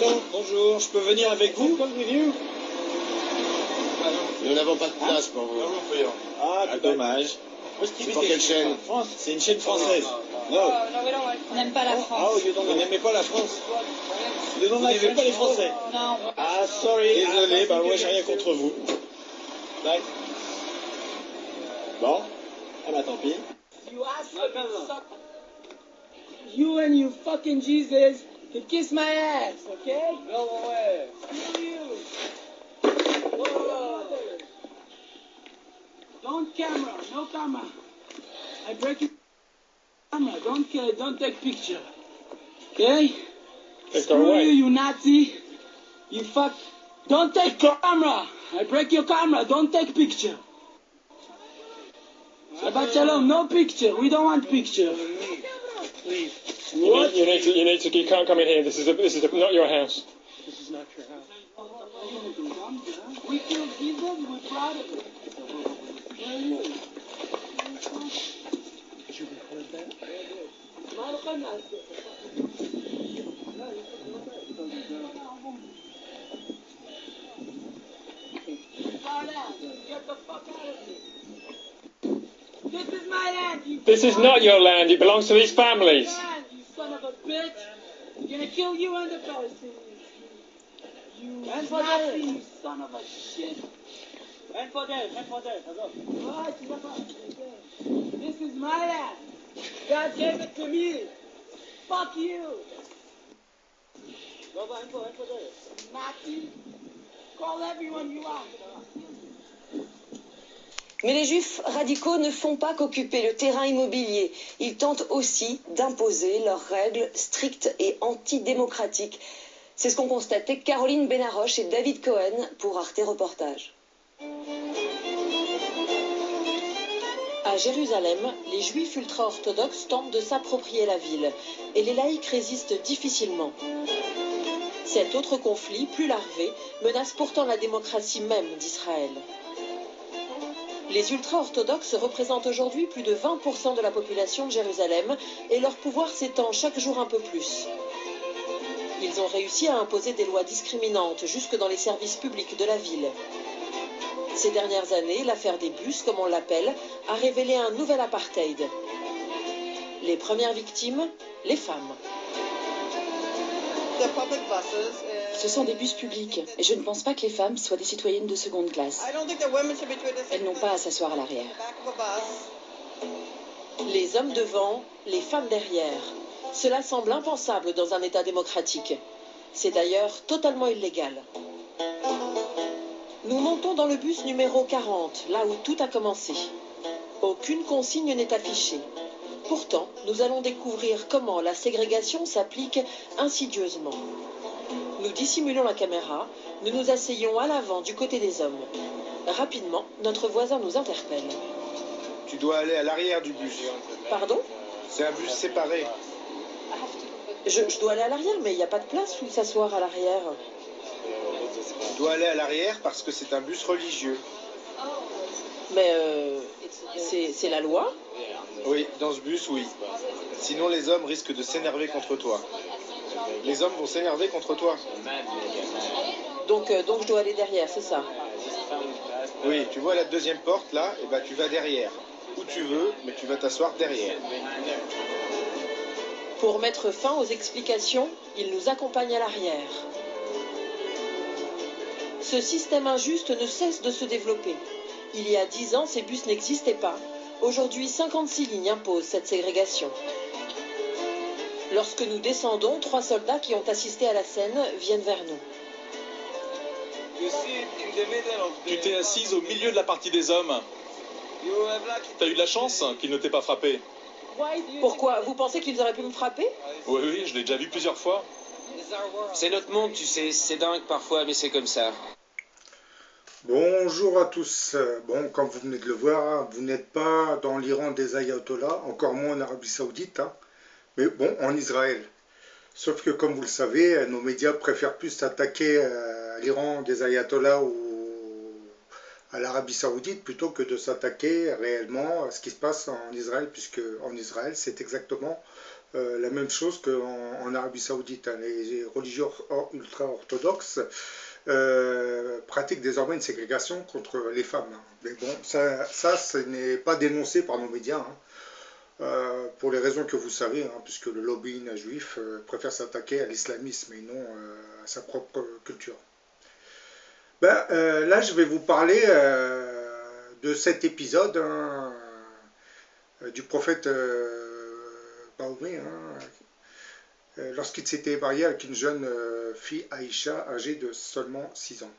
Allô, bonjour, je peux venir avec vous? Nous n'avons pas de place pour vous. Ah, dommage. C'est pour quelle chaîne? C'est une chaîne française. Non. On n'aime pas la France. Vous n'aimez pas la France? Vous n'aimez pas les Français? Non. Ah, sorry. Désolé, bah moi j'ai rien contre vous. Bye. Bon. Ah bah tant pis. You and you fucking Jesus can kiss my ass, okay? Go away. Screw you. Don't camera, no camera. I break your camera. Don't take picture. Okay? Screw you, you Nazi. You fuck. Don't take camera. I break your camera. Don't take picture. Shabbat shalom. No picture. We don't want picture. Please. What? You can't come in here. This is not your house. This is not your house. We killed Jesus. We're proud of it. Where are you? Did you record that? Get the fuck out of here. This is my land, you This is not your land. It belongs to these families. land, you son of a bitch. I'm gonna kill you and the Palestinians. You Nazi, you son of a shit. What? This is my land. God gave it to me. Fuck you. Nazi. Call everyone you want. Mais les juifs radicaux ne font pas qu'occuper le terrain immobilier. Ils tentent aussi d'imposer leurs règles strictes et antidémocratiques. C'est ce qu'ont constaté Caroline Benaroche et David Cohen pour Arte Reportage. À Jérusalem, les juifs ultra-orthodoxes tentent de s'approprier la ville et les laïcs résistent difficilement. Cet autre conflit, plus larvé, menace pourtant la démocratie même d'Israël. Les ultra-orthodoxes représentent aujourd'hui plus de 20% de la population de Jérusalem et leur pouvoir s'étend chaque jour un peu plus. Ils ont réussi à imposer des lois discriminantes jusque dans les services publics de la ville. Ces dernières années, l'affaire des bus, comme on l'appelle, a révélé un nouvel apartheid. Les premières victimes, les femmes. Ce sont des bus publics et je ne pense pas que les femmes soient des citoyennes de seconde classe. Elles n'ont pas à s'asseoir à l'arrière. Les hommes devant, les femmes derrière. Cela semble impensable dans un État démocratique. C'est d'ailleurs totalement illégal. Nous montons dans le bus numéro 40, là où tout a commencé. Aucune consigne n'est affichée. Pourtant, nous allons découvrir comment la ségrégation s'applique insidieusement. Nous dissimulons la caméra, nous nous asseyons à l'avant du côté des hommes. Rapidement, notre voisin nous interpelle. Tu dois aller à l'arrière du bus. Pardon? C'est un bus séparé. Je dois aller à l'arrière, mais il n'y a pas de place où s'asseoir à l'arrière. Tu dois aller à l'arrière parce que c'est un bus religieux. Mais c'est la loi? Oui, dans ce bus, oui. Sinon, les hommes risquent de s'énerver contre toi. Les hommes vont s'énerver contre toi. Donc je dois aller derrière, c'est ça? Oui, tu vois la deuxième porte là, et ben tu vas derrière. Où tu veux, mais tu vas t'asseoir derrière. Pour mettre fin aux explications, il nous accompagne à l'arrière. Ce système injuste ne cesse de se développer. Il y a 10 ans, ces bus n'existaient pas. Aujourd'hui, 56 lignes imposent cette ségrégation. Lorsque nous descendons, 3 soldats qui ont assisté à la scène viennent vers nous. Tu t'es assise au milieu de la partie des hommes. T'as eu de la chance qu'ils ne t'aient pas frappé. Pourquoi? Vous pensez qu'ils auraient pu me frapper? Oui, je l'ai déjà vu plusieurs fois. C'est notre monde, tu sais, c'est dingue parfois, mais c'est comme ça. Bonjour à tous. Bon, comme vous venez de le voir, vous n'êtes pas dans l'Iran des ayatollahs, encore moins en Arabie Saoudite, hein, mais bon, en Israël. Sauf que, comme vous le savez, nos médias préfèrent plus s'attaquer à l'Iran des ayatollahs ou à l'Arabie Saoudite plutôt que de s'attaquer réellement à ce qui se passe en Israël, puisque en Israël, c'est exactement la même chose qu'en en Arabie Saoudite. Hein. Les religieux ultra-orthodoxes pratiquent désormais une ségrégation contre les femmes. Hein. Mais bon, ça ce n'est pas dénoncé par nos médias, hein, pour les raisons que vous savez, hein, puisque le lobbying juif préfère s'attaquer à l'islamisme et non à sa propre culture. Ben, là, je vais vous parler de cet épisode, hein, du prophète Mahomet, hein, lorsqu'il s'était marié avec une jeune fille, Aïcha, âgée de seulement 6 ans.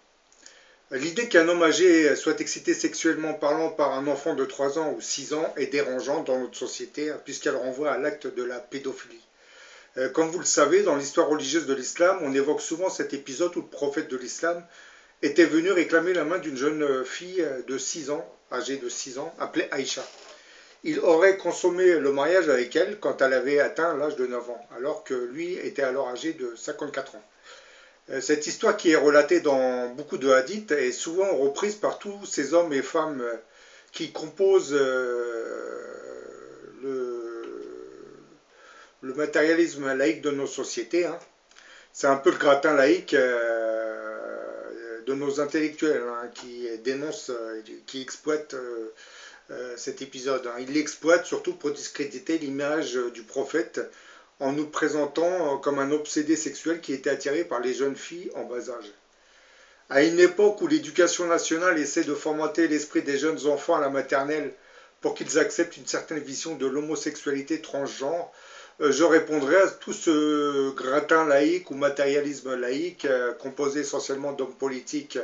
L'idée qu'un homme âgé soit excité sexuellement parlant par un enfant de 3 ans ou 6 ans est dérangeante dans notre société, hein, puisqu'elle renvoie à l'acte de la pédophilie. Comme vous le savez, dans l'histoire religieuse de l'islam, on évoque souvent cet épisode où le prophète de l'islam était venu réclamer la main d'une jeune fille de 6 ans, âgée de 6 ans, appelée Aïcha. Il aurait consommé le mariage avec elle quand elle avait atteint l'âge de 9 ans, alors que lui était alors âgé de 54 ans. Cette histoire qui est relatée dans beaucoup de hadiths est souvent reprise par tous ces hommes et femmes qui composent le matérialisme laïque de nos sociétés. Hein. C'est un peu le gratin laïque de nos intellectuels, hein, qui dénoncent, qui exploitent cet épisode. Hein. Ils l'exploitent surtout pour discréditer l'image du prophète en nous présentant comme un obsédé sexuel qui était attiré par les jeunes filles en bas âge. À une époque où l'éducation nationale essaie de formater l'esprit des jeunes enfants à la maternelle pour qu'ils acceptent une certaine vision de l'homosexualité transgenre, je répondrai à tout ce gratin laïque ou matérialisme laïque composé essentiellement d'hommes politiques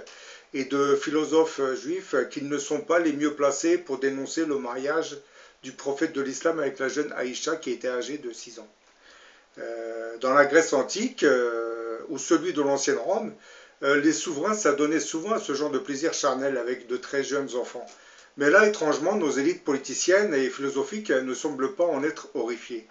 et de philosophes juifs qui ne sont pas les mieux placés pour dénoncer le mariage du prophète de l'islam avec la jeune Aïcha qui était âgée de 6 ans. Dans la Grèce antique ou celui de l'ancienne Rome, les souverains s'adonnaient souvent à ce genre de plaisir charnel avec de très jeunes enfants. Mais là, étrangement, nos élites politiciennes et philosophiques ne semblent pas en être horrifiées.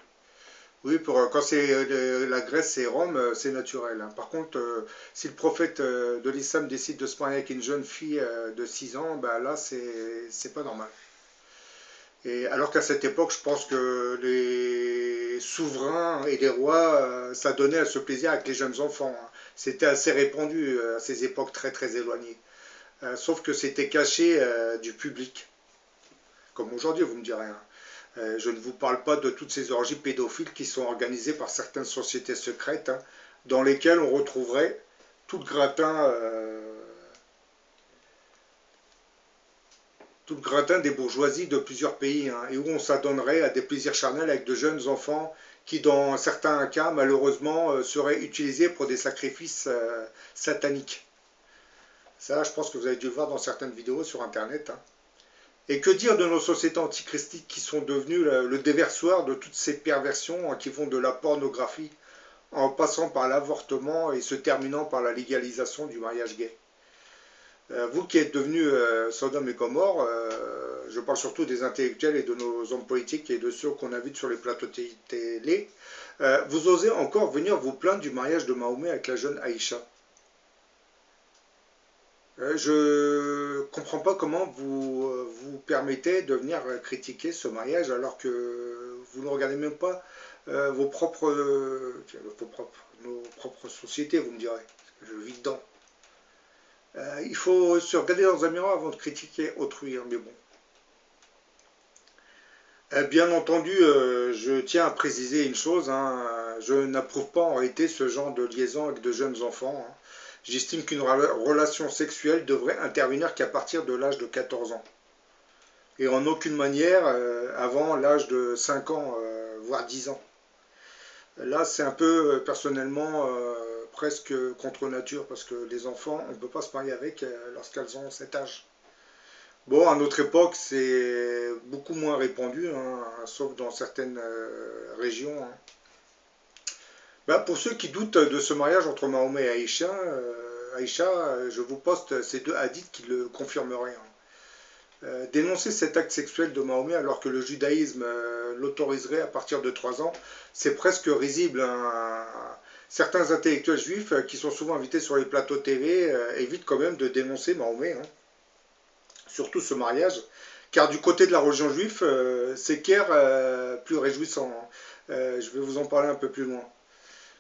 Oui, quand c'est la Grèce et Rome, c'est naturel. Hein. Par contre, si le prophète de l'islam décide de se marier avec une jeune fille de 6 ans, ben là, c'est pas normal. Et alors qu'à cette époque, je pense que les souverains et les rois s'adonnaient à ce plaisir avec les jeunes enfants. Hein. C'était assez répandu à ces époques très très éloignées. Sauf que c'était caché du public. Comme aujourd'hui, vous me direz. Hein. Je ne vous parle pas de toutes ces orgies pédophiles qui sont organisées par certaines sociétés secrètes, hein, dans lesquelles on retrouverait tout le gratin des bourgeoisies de plusieurs pays, hein, et où on s'adonnerait à des plaisirs charnels avec de jeunes enfants qui, dans certains cas, malheureusement, seraient utilisés pour des sacrifices sataniques. Ça, je pense que vous avez dû le voir dans certaines vidéos sur Internet. Hein. Et que dire de nos sociétés antichristiques qui sont devenues le déversoir de toutes ces perversions, hein, qui vont de la pornographie en passant par l'avortement et se terminant par la légalisation du mariage gay. Vous qui êtes devenus Sodome et Gomorrhe, je parle surtout des intellectuels et de nos hommes politiques et de ceux qu'on invite sur les plateaux télé, vous osez encore venir vous plaindre du mariage de Mahomet avec la jeune Aïcha. Je ne comprends pas comment vous vous permettez de venir critiquer ce mariage alors que vous ne regardez même pas nos propres sociétés, vous me direz. Je vis dedans. Il faut se regarder dans un miroir avant de critiquer autrui, hein, mais bon. Bien entendu, je tiens à préciser une chose, hein, je n'approuve pas en réalité ce genre de liaison avec de jeunes enfants. Hein. J'estime qu'une relation sexuelle devrait intervenir qu'à partir de l'âge de 14 ans. Et en aucune manière avant l'âge de 5 ans, voire 10 ans. Là, c'est un peu, personnellement, presque contre nature, parce que les enfants, on ne peut pas se marier avec lorsqu'elles ont cet âge. Bon, à notre époque, c'est beaucoup moins répandu, hein, sauf dans certaines régions. Hein. Ben, pour ceux qui doutent de ce mariage entre Mahomet et Aïcha, je vous poste ces deux hadiths qui le confirmeraient. Hein. Dénoncer cet acte sexuel de Mahomet alors que le judaïsme l'autoriserait à partir de 3 ans, c'est presque risible. Hein. Certains intellectuels juifs, qui sont souvent invités sur les plateaux TV, évitent quand même de dénoncer Mahomet. Hein. Surtout ce mariage, car du côté de la religion juive, c'est guère plus réjouissant. Hein. Je vais vous en parler un peu plus loin.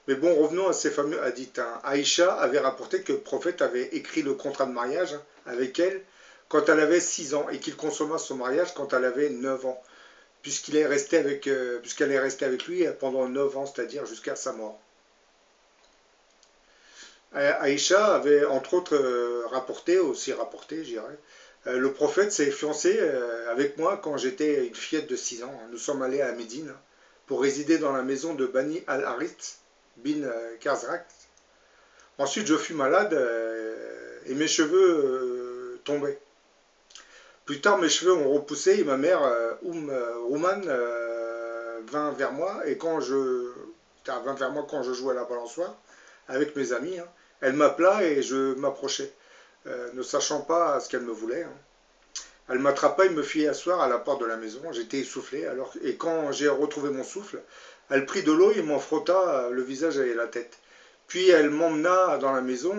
Mais bon, revenons à ces fameux hadiths. Hein. Aïcha avait rapporté que le prophète avait écrit le contrat de mariage avec elle quand elle avait 6 ans et qu'il consomma son mariage quand elle avait 9 ans, puisqu'elle est restée avec lui pendant 9 ans, c'est-à-dire jusqu'à sa mort. Aïcha avait entre autres rapporté, je dirais, le prophète s'est fiancé avec moi quand j'étais une fillette de 6 ans. Nous sommes allés à Médine pour résider dans la maison de Bani al-Harith bin Khazraj. Ensuite, je fus malade et mes cheveux tombaient. Plus tard, mes cheveux ont repoussé et ma mère, Rouman, vint vers moi. Et quand je jouais à la balançoire avec mes amis, hein, elle m'appela et je m'approchais, ne sachant pas ce qu'elle me voulait. Hein. Elle m'attrapa et me fit asseoir à la porte de la maison. J'étais essoufflé, et quand j'ai retrouvé mon souffle, elle prit de l'eau et m'en frotta le visage et la tête. Puis elle m'emmena dans la maison.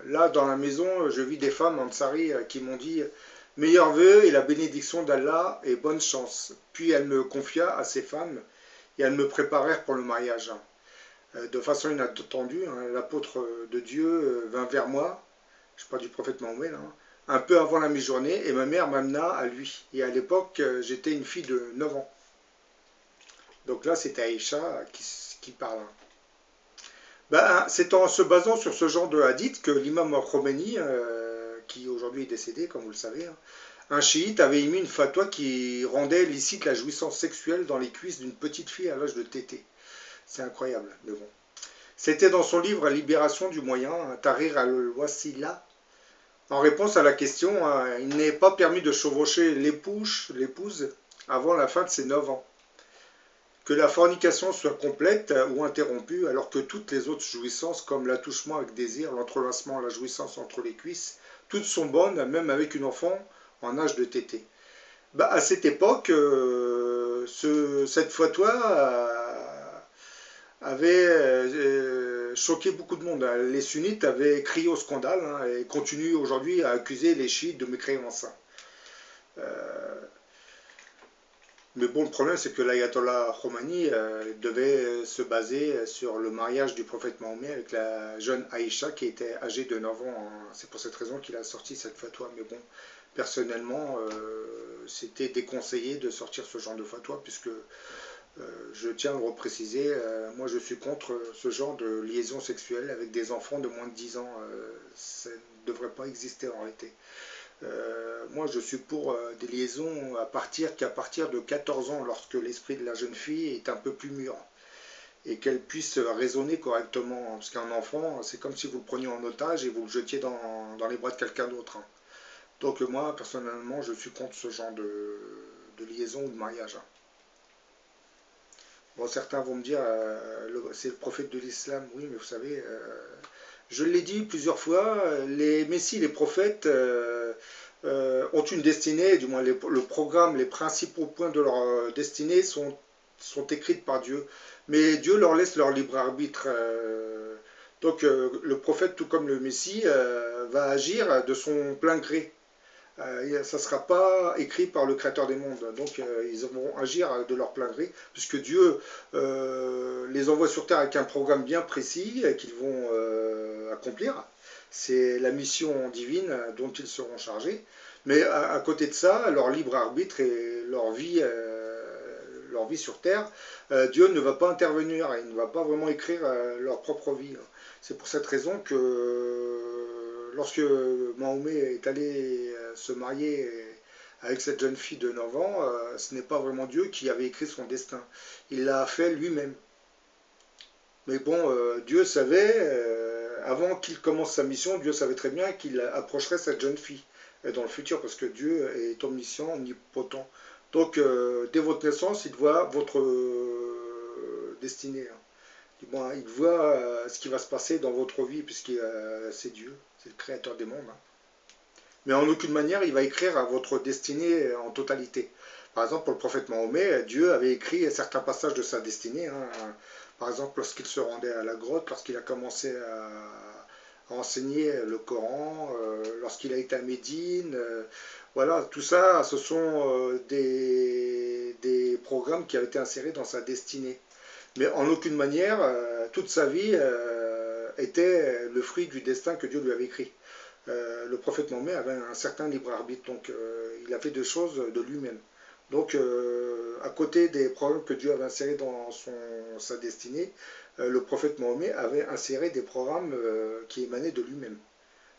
Là, dans la maison, je vis des femmes ansari qui m'ont dit « Meilleurs vœux et la bénédiction d'Allah et bonne chance ». Puis elle me confia à ces femmes et elles me préparèrent pour le mariage. De façon inattendue, hein, l'apôtre de Dieu vint vers moi, je parle du prophète Mahomet, là, un peu avant la mi-journée, et ma mère m'amena à lui. Et à l'époque, j'étais une fille de 9 ans. Donc là, c'était Aïcha qui parle. Ben, c'est en se basant sur ce genre de hadith que l'imam Khomeini, qui aujourd'hui est décédé, comme vous le savez, hein, un chiite avait émis une fatwa qui rendait licite la jouissance sexuelle dans les cuisses d'une petite fille à l'âge de tété. C'est incroyable, mais bon. C'était dans son livre Libération du Moyen, Tahrir al-Wasila. En réponse à la question, il n'est pas permis de chevaucher l'épouse avant la fin de ses 9 ans. Que la fornication soit complète ou interrompue, alors que toutes les autres jouissances, comme l'attouchement avec désir, l'entrelacement, la jouissance entre les cuisses, toutes sont bonnes, même avec une enfant en âge de tété. Bah, à cette époque, cette fatwa avait choqué beaucoup de monde. Les sunnites avaient crié au scandale, hein, et continuent aujourd'hui à accuser les chiites de mécréance. Mais bon, le problème, c'est que l'ayatollah Khomeini devait se baser sur le mariage du prophète Mahomet avec la jeune Aïcha qui était âgée de 9 ans. Hein. C'est pour cette raison qu'il a sorti cette fatwa. Mais bon, personnellement, c'était déconseillé de sortir ce genre de fatwa, puisque je tiens à le repréciser, moi je suis contre ce genre de liaison sexuelle avec des enfants de moins de 10 ans. Ça ne devrait pas exister en réalité. Moi je suis pour des liaisons qu'à partir de 14 ans, lorsque l'esprit de la jeune fille est un peu plus mûr et qu'elle puisse raisonner correctement. Parce qu'un enfant, c'est comme si vous le preniez en otage et vous le jetiez dans les bras de quelqu'un d'autre. Hein. Donc moi personnellement je suis contre ce genre de liaison ou de mariage. Hein. Bon, certains vont me dire, c'est le prophète de l'islam. Oui, mais vous savez, je l'ai dit plusieurs fois, les messies, les prophètes ont une destinée, du moins le programme, les principaux points de leur destinée sont écrits par Dieu. Mais Dieu leur laisse leur libre arbitre. Donc le prophète, tout comme le messie, va agir de son plein gré. Ça ne sera pas écrit par le Créateur des mondes. Donc ils vont agir de leur plein gré, puisque Dieu les envoie sur Terre avec un programme bien précis qu'ils vont accomplir. C'est la mission divine dont ils seront chargés. Mais à côté de ça, leur libre arbitre et leur vie sur Terre, Dieu ne va pas intervenir, il ne va pas vraiment écrire leur propre vie. C'est pour cette raison que lorsque Mahomet est allé se marier avec cette jeune fille de 9 ans, ce n'est pas vraiment Dieu qui avait écrit son destin. Il l'a fait lui-même. Mais bon, Dieu savait, avant qu'il commence sa mission, Dieu savait très bien qu'il approcherait cette jeune fille dans le futur, parce que Dieu est omniscient, omnipotent. Donc, dès votre naissance, il voit votre destinée. Bon, il voit ce qui va se passer dans votre vie, puisque c'est Dieu, c'est le Créateur des mondes. Hein. Mais en aucune manière, il va écrire votre destinée en totalité. Par exemple, pour le prophète Mahomet, Dieu avait écrit certains passages de sa destinée. Hein. Par exemple, lorsqu'il se rendait à la grotte, lorsqu'il a commencé à enseigner le Coran, lorsqu'il a été à Médine. Voilà, tout ça, ce sont des programmes qui avaient été insérés dans sa destinée. Mais en aucune manière, toute sa vie était le fruit du destin que Dieu lui avait écrit. Le prophète Mahomet avait un certain libre arbitre, donc il a fait des choses de lui-même. Donc, à côté des programmes que Dieu avait insérés dans sa destinée, le prophète Mahomet avait inséré des programmes qui émanaient de lui-même.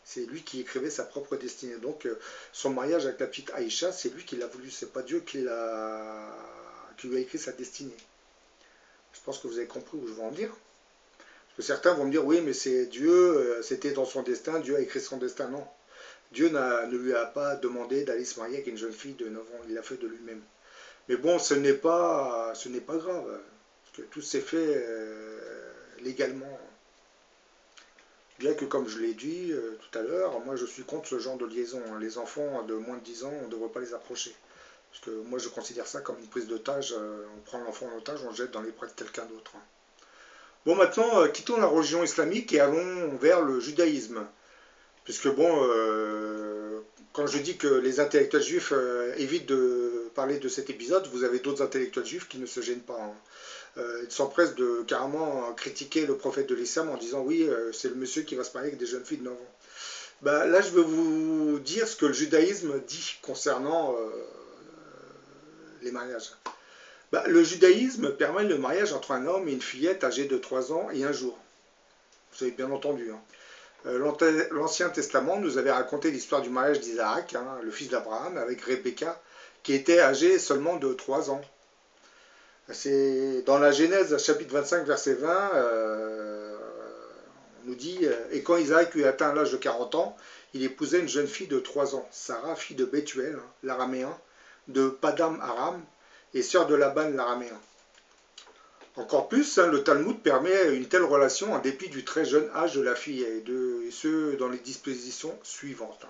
C'est lui qui écrivait sa propre destinée. Donc, son mariage avec la petite Aïcha, c'est lui qui l'a voulu, c'est pas Dieu qui lui a écrit sa destinée. Je pense que vous avez compris où je veux en venir. Parce que certains vont me dire, oui, mais c'est Dieu, c'était dans son destin, Dieu a écrit son destin. Non. Dieu ne lui a pas demandé d'aller se marier avec une jeune fille de 9 ans, il l'a fait de lui-même. Mais bon, ce n'est pas grave, parce que tout s'est fait légalement. Bien que, comme je l'ai dit tout à l'heure, moi je suis contre ce genre de liaison. Les enfants de moins de 10 ans, on ne devrait pas les approcher. Parce que moi je considère ça comme une prise d'otage, on prend l'enfant en otage, on le jette dans les bras de quelqu'un d'autre. Bon, maintenant, quittons la religion islamique et allons vers le judaïsme. Puisque bon, quand je dis que les intellectuels juifs évitent de parler de cet épisode, vous avez d'autres intellectuels juifs qui ne se gênent pas. Ils s'empressent de carrément critiquer le prophète de l'islam en disant oui, c'est le monsieur qui va se marier avec des jeunes filles de 9 ans. Ben, là, je vais vous dire ce que le judaïsme dit concernant les mariages. Ben, le judaïsme permet le mariage entre un homme et une fillette âgée de 3 ans et 1 jour. Vous avez bien entendu. L'Ancien Testament nous avait raconté l'histoire du mariage d'Isaac, le fils d'Abraham, avec Rebecca, qui était âgée seulement de 3 ans. C'est dans la Genèse, chapitre 25, verset 20, on nous dit « Et quand Isaac eut atteint l'âge de 40 ans, il épousait une jeune fille de 3 ans, Sarah, fille de Bethuel, l'araméen, de Padam Aram, et sœur de Laban, l'araméen. » Encore plus, le Talmud permet une telle relation en dépit du très jeune âge de la fille, et ce dans les dispositions suivantes.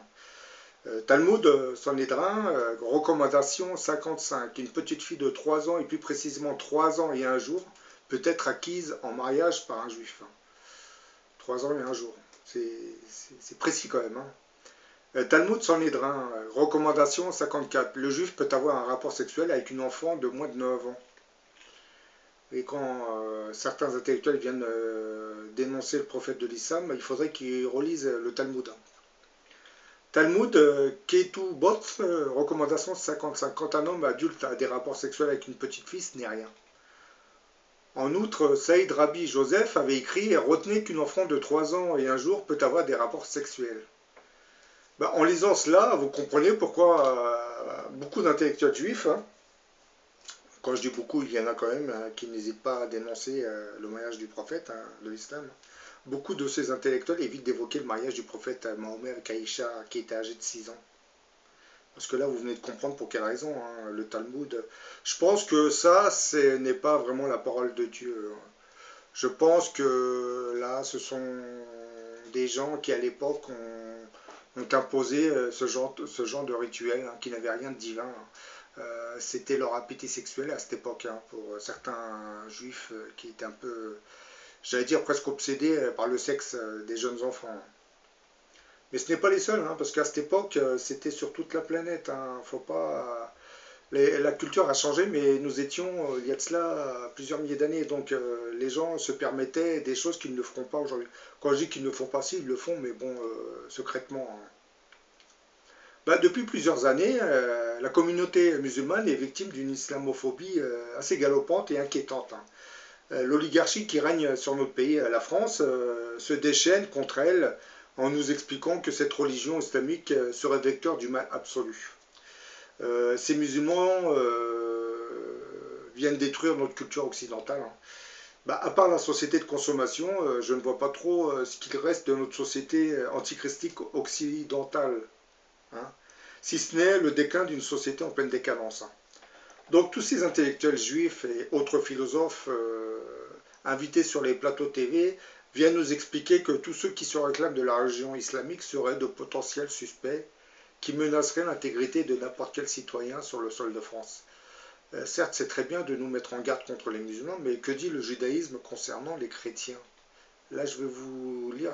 Talmud, Sanhédrin, recommandation 55. Une petite fille de 3 ans, et plus précisément 3 ans et 1 jour, peut être acquise en mariage par un juif. 3 ans et 1 jour. C'est précis quand même. Talmud Sanhédrin, recommandation 54. Le juif peut avoir un rapport sexuel avec une enfant de moins de 9 ans. Et quand certains intellectuels viennent dénoncer le prophète de l'islam, il faudrait qu'ils relisent le Talmud. Talmud, Ketu Bot, recommandation 55. Quand un homme adulte a des rapports sexuels avec une petite fille, ce n'est rien. En outre, Saïd Rabbi Joseph avait écrit « Retenez qu'une enfant de 3 ans et 1 jour peut avoir des rapports sexuels ». Ben, en lisant cela, vous comprenez pourquoi beaucoup d'intellectuels juifs, quand je dis beaucoup, il y en a quand même qui n'hésitent pas à dénoncer le mariage du prophète de l'islam. Beaucoup de ces intellectuels évitent d'évoquer le mariage du prophète Mahomet avec Aïcha, qui était âgé de 6 ans. Parce que là, vous venez de comprendre pour quelle raison, le Talmud. Je pense que ça, ce n'est pas vraiment la parole de Dieu. Je pense que là, ce sont des gens qui, à l'époque, ont imposé ce genre de rituel, qui n'avait rien de divin. C'était leur appétit sexuel à cette époque, pour certains juifs qui étaient un peu, j'allais dire presque obsédés par le sexe des jeunes enfants. Mais ce n'est pas les seuls, parce qu'à cette époque, c'était sur toute la planète. Faut pas... La culture a changé, mais nous étions, il y a de cela, plusieurs milliers d'années. Donc les gens se permettaient des choses qu'ils ne feront pas aujourd'hui. Quand je dis qu'ils ne font pas, si, ils le font, mais bon, secrètement. Depuis plusieurs années, la communauté musulmane est victime d'une islamophobie assez galopante et inquiétante. L'oligarchie qui règne sur notre pays, la France, se déchaîne contre elle en nous expliquant que cette religion islamique serait vecteur du mal absolu. Ces musulmans viennent détruire notre culture occidentale. À part la société de consommation, je ne vois pas trop ce qu'il reste de notre société antichristique occidentale. Si ce n'est le déclin d'une société en pleine décadence. Donc tous ces intellectuels juifs et autres philosophes invités sur les plateaux TV viennent nous expliquer que tous ceux qui se réclament de la religion islamique seraient de potentiels suspects qui menaceraient l'intégrité de n'importe quel citoyen sur le sol de France. Certes, c'est très bien de nous mettre en garde contre les musulmans, mais que dit le judaïsme concernant les chrétiens? Là, je vais vous lire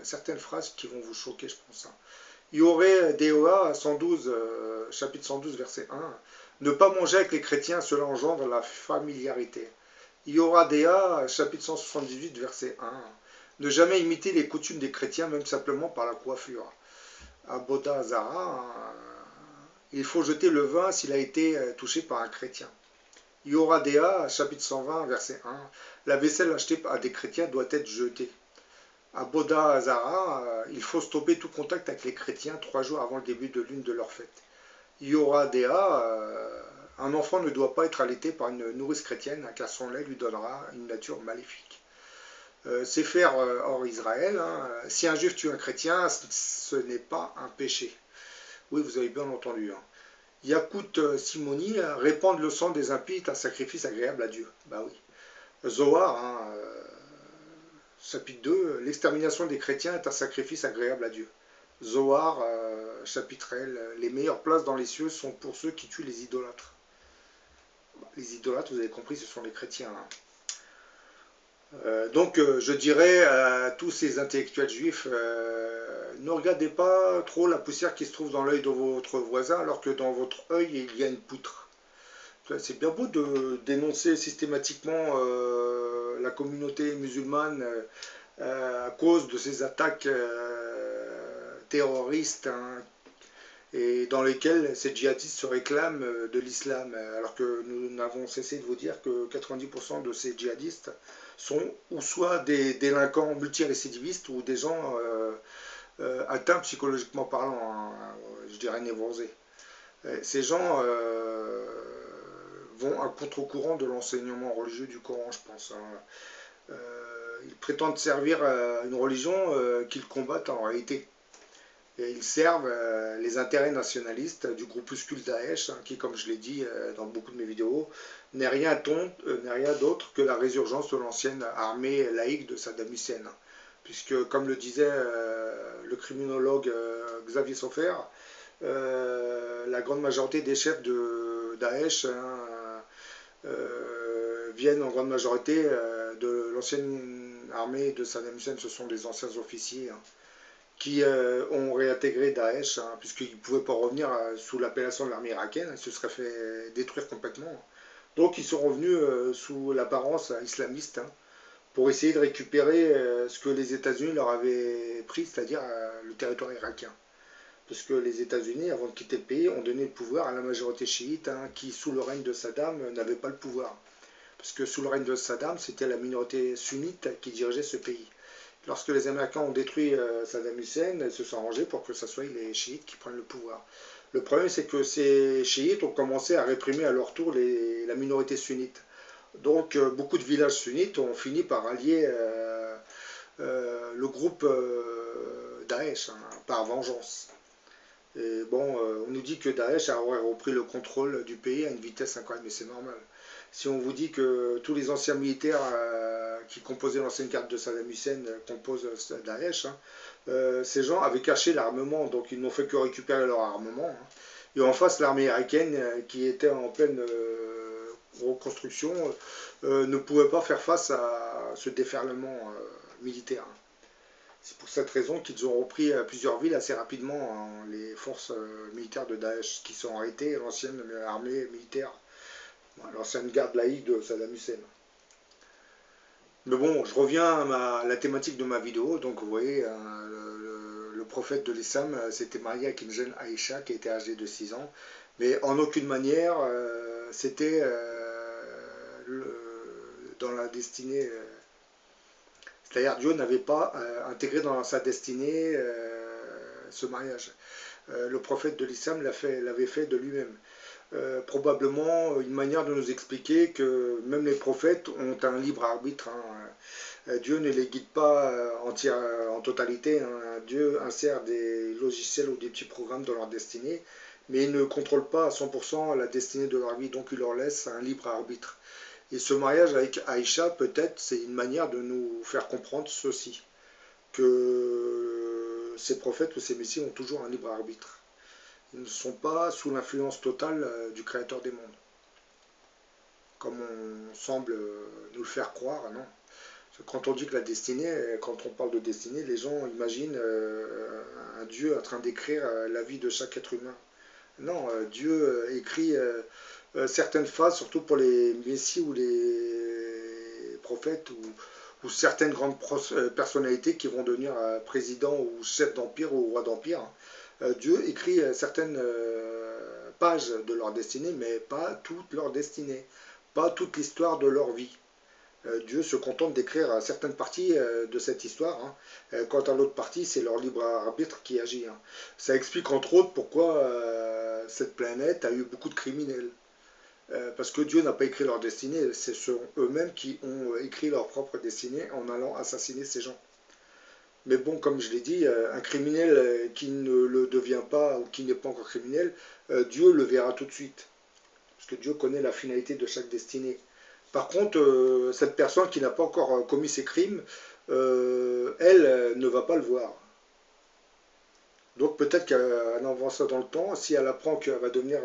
certaines phrases qui vont vous choquer, je pense. Il y aurait DOA 112, chapitre 112, verset 1. Ne pas manger avec les chrétiens, cela engendre la familiarité. Yoradea, chapitre 178, verset 1. Ne jamais imiter les coutumes des chrétiens, même simplement par la coiffure. Aboda Zara, il faut jeter le vin s'il a été touché par un chrétien. Yoradea, chapitre 120, verset 1. La vaisselle achetée à des chrétiens doit être jetée. Aboda Zara, il faut stopper tout contact avec les chrétiens 3 jours avant le début de l'une de leurs fêtes. Yoradea, un enfant ne doit pas être allaité par une nourrice chrétienne, car son lait lui donnera une nature maléfique. C'est faire hors Israël. Si un juif tue un chrétien, ce n'est pas un péché. Oui, vous avez bien entendu. Yakout Simoni, répandre le sang des impies est un sacrifice agréable à Dieu. Bah oui. Zohar, chapitre 2, l'extermination des chrétiens est un sacrifice agréable à Dieu. Zohar, chapitre L, les meilleures places dans les cieux sont pour ceux qui tuent les idolâtres. Les idolâtres, vous avez compris, ce sont les chrétiens. Donc je dirais à tous ces intellectuels juifs, ne regardez pas trop la poussière qui se trouve dans l'œil de votre voisin alors que dans votre œil il y a une poutre. C'est bien beau de dénoncer systématiquement la communauté musulmane à cause de ces attaques terroristes, et dans lesquels ces djihadistes se réclament de l'islam, alors que nous n'avons cessé de vous dire que 90% de ces djihadistes sont ou soit des délinquants multirécidivistes ou des gens atteints psychologiquement parlant, je dirais névrosés. Ces gens vont à contre-courant de l'enseignement religieux du Coran, je pense. Ils prétendent servir une religion qu'ils combattent en réalité. Et ils servent les intérêts nationalistes du groupuscule Daesh, qui, comme je l'ai dit dans beaucoup de mes vidéos, n'est rien d'autre que la résurgence de l'ancienne armée laïque de Saddam Hussein. Puisque, comme le disait le criminologue Xavier Sofer, la grande majorité des chefs de Daesh viennent en grande majorité de l'ancienne armée de Saddam Hussein. Ce sont des anciens officiers qui ont réintégré Daesh, puisqu'ils ne pouvaient pas revenir sous l'appellation de l'armée irakienne, ils se seraient fait détruire complètement. Donc ils sont revenus sous l'apparence islamiste, pour essayer de récupérer ce que les États-Unis leur avaient pris, c'est-à-dire le territoire irakien. Parce que les États-Unis, avant de quitter le pays, ont donné le pouvoir à la majorité chiite, qui, sous le règne de Saddam, n'avait pas le pouvoir. Parce que sous le règne de Saddam, c'était la minorité sunnite qui dirigeait ce pays. Lorsque les Américains ont détruit Saddam Hussein, ils se sont arrangés pour que ce soit les chiites qui prennent le pouvoir. Le problème, c'est que ces chiites ont commencé à réprimer à leur tour la minorité sunnite. Donc, beaucoup de villages sunnites ont fini par allier le groupe Daesh, par vengeance. Et bon, on nous dit que Daesh aurait repris le contrôle du pays à une vitesse incroyable, mais c'est normal. Si on vous dit que tous les anciens militaires qui composaient l'ancienne garde de Saddam Hussein composent Daesh, ces gens avaient caché l'armement, donc ils n'ont fait que récupérer leur armement. Et en face, l'armée irakienne, qui était en pleine reconstruction, ne pouvait pas faire face à ce déferlement militaire. C'est pour cette raison qu'ils ont repris plusieurs villes assez rapidement, les forces militaires de Daesh, qui sont arrêtées, l'ancienne armée militaire, l'ancienne garde laïque de Saddam Hussein. Mais bon, je reviens à la thématique de ma vidéo. Donc vous voyez, le prophète de l'islam s'était marié avec une jeune Aïcha qui était âgée de 6 ans. Mais en aucune manière, c'était dans la destinée. C'est-à-dire Dieu n'avait pas intégré dans sa destinée ce mariage. Le prophète de l'islam l'avait fait de lui-même. Probablement une manière de nous expliquer que même les prophètes ont un libre arbitre. Dieu ne les guide pas en totalité. Dieu insère des logiciels ou des petits programmes dans leur destinée, mais il ne contrôle pas à 100% la destinée de leur vie, donc il leur laisse un libre arbitre. Et ce mariage avec Aïcha, peut-être, c'est une manière de nous faire comprendre ceci, que ces prophètes ou ces messies ont toujours un libre arbitre. Ils ne sont pas sous l'influence totale du Créateur des mondes, comme on semble nous le faire croire, non. Quand on dit que la destinée, quand on parle de destinée, les gens imaginent un Dieu en train d'écrire la vie de chaque être humain. Non, Dieu écrit certaines phases, surtout pour les messies ou les prophètes ou certaines grandes personnalités qui vont devenir président ou chef d'empire ou roi d'empire. Dieu écrit certaines pages de leur destinée, mais pas toute leur destinée, pas toute l'histoire de leur vie. Dieu se contente d'écrire certaines parties de cette histoire. Quant à l'autre partie, c'est leur libre arbitre qui agit. Ça explique entre autres pourquoi cette planète a eu beaucoup de criminels. Parce que Dieu n'a pas écrit leur destinée, ce sont eux-mêmes qui ont écrit leur propre destinée en allant assassiner ces gens. Mais bon, comme je l'ai dit, un criminel qui ne le devient pas ou qui n'est pas encore criminel, Dieu le verra tout de suite. Parce que Dieu connaît la finalité de chaque destinée. Par contre, cette personne qui n'a pas encore commis ses crimes, elle ne va pas le voir. Donc peut-être qu'en avançant dans le temps, si elle apprend qu'elle va devenir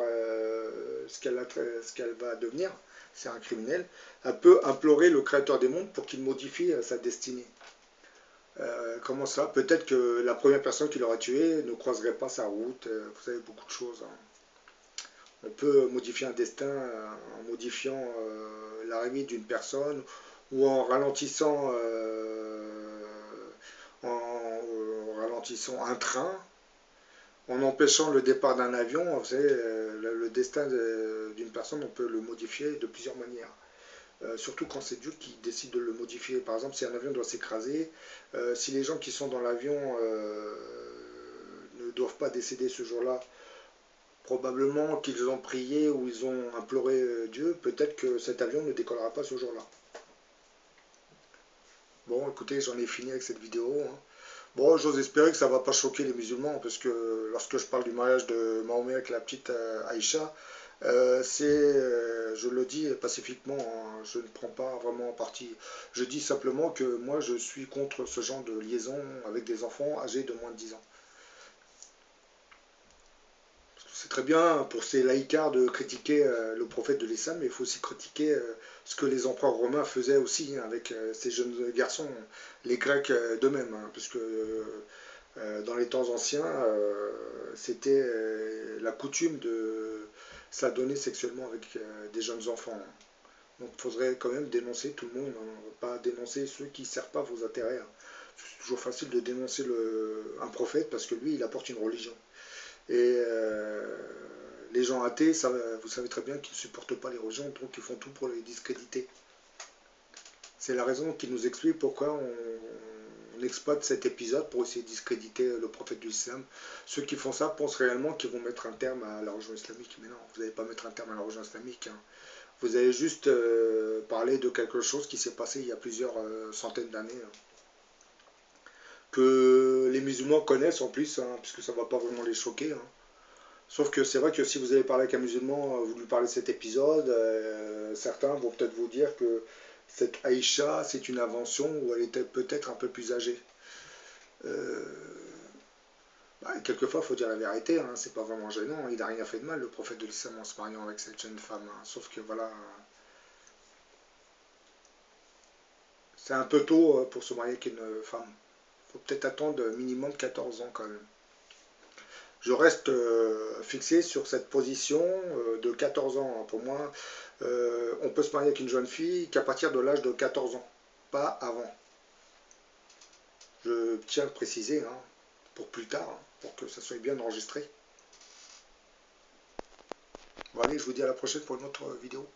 ce qu'elle va devenir, c'est un criminel, elle peut implorer le Créateur des mondes pour qu'il modifie sa destinée. Comment ça? Peut-être que la première personne qui l'aura tué ne croiserait pas sa route, vous savez, beaucoup de choses. On peut modifier un destin en modifiant l'arrivée d'une personne ou en ralentissant un train, en empêchant le départ d'un avion. Vous savez, le destin d'une personne, on peut le modifier de plusieurs manières. Surtout quand c'est Dieu qui décide de le modifier. Par exemple, si un avion doit s'écraser, si les gens qui sont dans l'avion ne doivent pas décéder ce jour-là, probablement qu'ils ont prié ou ils ont imploré Dieu, peut-être que cet avion ne décollera pas ce jour-là. Bon, écoutez, j'en ai fini avec cette vidéo. Bon, j'ose espérer que ça ne va pas choquer les musulmans, parce que lorsque je parle du mariage de Mahomet avec la petite Aïcha, je le dis pacifiquement, je ne prends pas vraiment parti. Je dis simplement que moi, je suis contre ce genre de liaison avec des enfants âgés de moins de 10 ans. C'est très bien pour ces laïcards de critiquer le prophète de l'islam, mais il faut aussi critiquer ce que les empereurs romains faisaient aussi avec ces jeunes garçons, les Grecs d'eux-mêmes, parce que dans les temps anciens, c'était la coutume de s'adonner sexuellement avec des jeunes enfants. Donc il faudrait quand même dénoncer tout le monde, pas dénoncer ceux qui ne servent pas vos intérêts. C'est toujours facile de dénoncer un prophète parce que lui, il apporte une religion. Et les gens athées, vous savez très bien qu'ils ne supportent pas les religions, donc ils font tout pour les discréditer. C'est la raison qui nous explique pourquoi on exploite cet épisode pour essayer de discréditer le prophète de l'islam. Ceux qui font ça pensent réellement qu'ils vont mettre un terme à la religion islamique, mais non, vous n'allez pas mettre un terme à la religion islamique. Vous allez juste parler de quelque chose qui s'est passé il y a plusieurs centaines d'années. Que les musulmans connaissent en plus, puisque ça ne va pas vraiment les choquer. Sauf que c'est vrai que si vous allez parler avec un musulman, vous lui parlez de cet épisode, certains vont peut-être vous dire que cette Aïcha, c'est une invention où elle était peut-être un peu plus âgée. Quelquefois, il faut dire la vérité, c'est pas vraiment gênant, il n'a rien fait de mal, le prophète de l'islam, en se mariant avec cette jeune femme. Sauf que voilà, c'est un peu tôt pour se marier avec une femme. Il faut peut-être attendre minimum 14 ans quand même. Je reste fixé sur cette position de 14 ans. Pour moi, on peut se marier avec une jeune fille qu'à partir de l'âge de 14 ans, pas avant. Je tiens à le préciser, pour plus tard, pour que ça soit bien enregistré. Bon allez, je vous dis à la prochaine pour une autre vidéo.